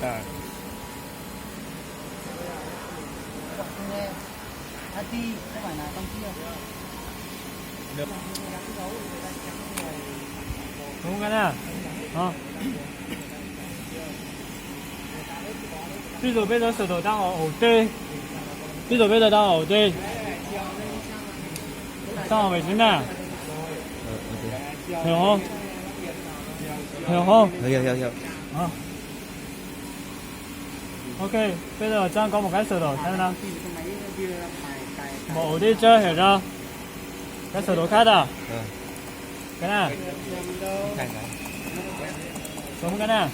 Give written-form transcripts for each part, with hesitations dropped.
ta. Ti không phải là trong kia. Được. Đúng cái nè. Ví dụ bây giờ sửa đổi đang ở ổ T. Ví dụ bây giờ đang ở ổ T. Đang ở vị trí nào? Hiểu không? Hiểu không? Hiểu. Ok, bây giờ Trang có một cái sửa đổi thế nào? Một ổ đi chơi hiểu chưa? Cái sửa đổi khác à? Cái này. Đúng cái này.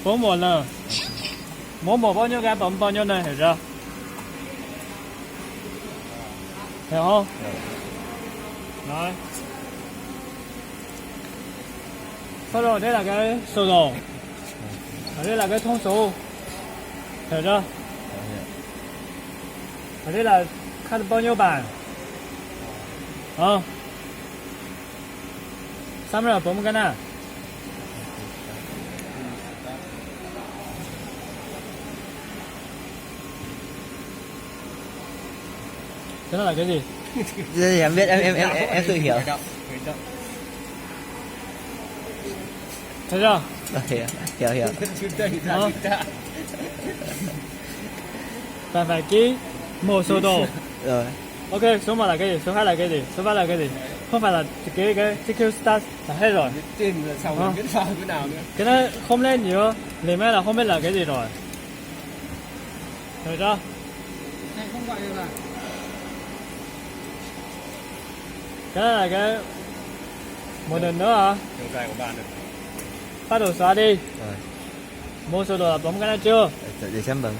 Bấm một lần. Mỗi một bao nhiêu cái bấm bao nhiêu này hiểu chưa? Hiểu không? Đấy. Sau rồi đây là cái sơ đồ. Ở đây là cái thông số. Hiểu chưa? Ở đây là khắc bao nhiêu bản. Xong rồi bấm cái này. Thế nó là cái gì? Em biết, em tự hiểu. Thấy chưa? Hiểu. Bạn phải ký một số đồ. Rồi. Ok, số 1 là cái gì? Số 2 là cái gì? Số 3 là cái gì? Không phải là cái TQ start là hết rồi. Trên là sau biết sao cái nào nữa. Cái này không lên nhiều,里面là không biết là cái gì rồi. Hiểu chưa? Này không gọi được à? Cái này là cái một lần nữa hả? Chiều dài của bạn được. Bắt đầu xóa đi. Rồi. Một số đồ là bấm cái này chưa? Để xem bấm.